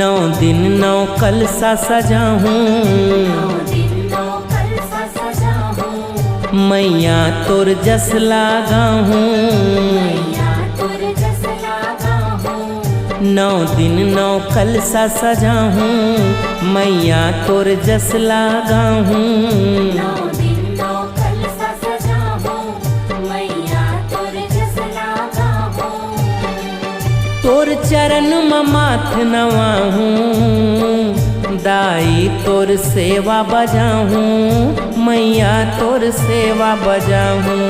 9 दिन 9 कलसा सजाहूँ, मैया तोर जस लगाहूँ। 9 दिन 9 कलसा सजाहूँ, मैया तोर जस लगाहूँ। तोर चरण में माथ नवाहूँ, दाई तोर सेवा बजाहूँ, मैया तोर सेवा बजाहूँ।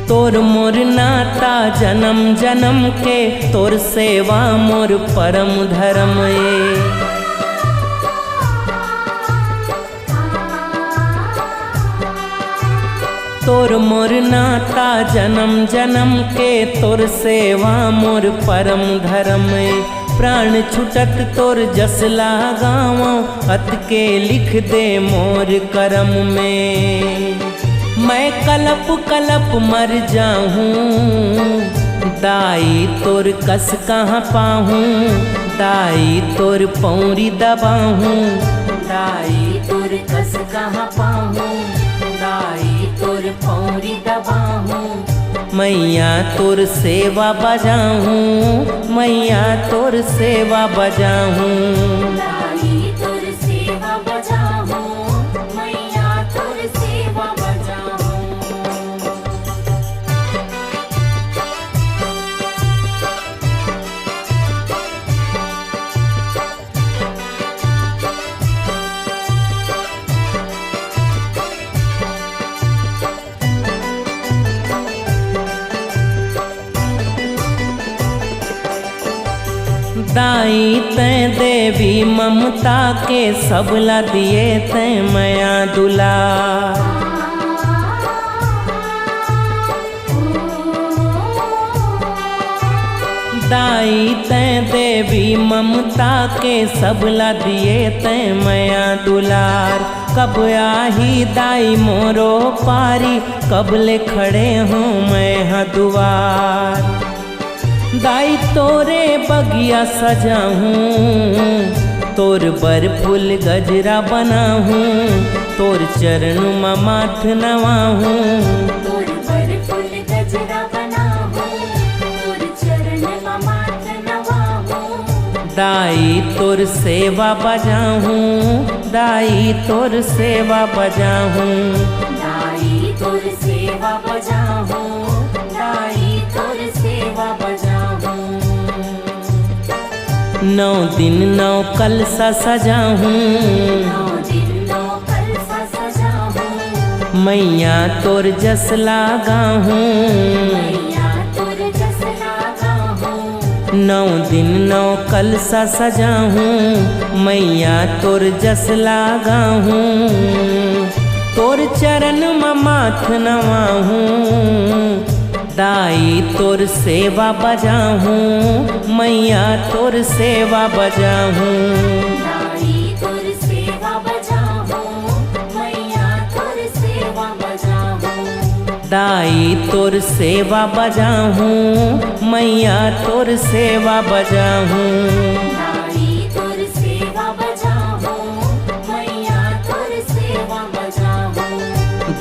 तोर मोर नाता जन्म जन्म के, तोर सेवा मोर परम धर्म ये। तोर मोर नाता जन्म जन्म के, तोर सेवा मोर परम धर्म ये। प्राण छुटत तोर जस लगावों, अत के लिख दे मोर करम में। मैं कलप कलप मर जाऊँ, दाई तोर कस कहाँ पाहूँ, दाई तोर पौरी दबाहूँ। दाई तोर कस कहाँ पाहूँ, दाई तोर पौरी दबाहूँ। मैया तोर सेवा बजाहूँ, मैया तोर सेवा बजाहूँ। 'दाई तैं देवी ममता के, सबला दिए तैं मया दुला। दाई तैं देवी ममता के, सबला दिए तैं मया दुलार। कब आही दाई मोरो पारी, कब ले खड़े हूँ मैं हदुआर। दाई तोरे बगिया सजाहूँ, तोर बर फूल गजरा बनाहूँ, तोर चरण में माथ नवाहूँ। तोर बर फूल गजरा बनाहूँ, तोर चरण में माथ नवाहूँ। दाई तोर सेवा बजाहूँ, दाई तोर सेवा बजाहूँ। दाई तोर सेवा बजाहूँ, दाई तोर सेवा बजाहूँ। 9 दिन 9 कलसा सजाहूँ, मैया तोर जस लगाहूँ। 9 दिन 9 कलसा सजाहूँ, मैया तोर जस लगाहूँ। तोर चरण में माथ नवाहूँ, दाई तोर सेवा बजाहूँ, मैया तोर सेवा बजाहूँ। दाई तोर सेवा बजाहूँ, मैया तोर सेवा बजाहूँ। दाई तोर सेवा बजाहूँ, मैया तोर सेवा बजाहूँ। दाई तोर सेवा बजाहूँ, मैया तोर सेवा बजाहूँ।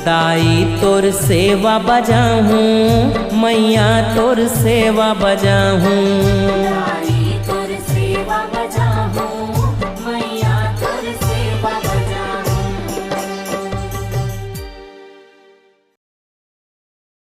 दाई तोर सेवा बजाहूँ, मैया तोर सेवा बजाहूँ।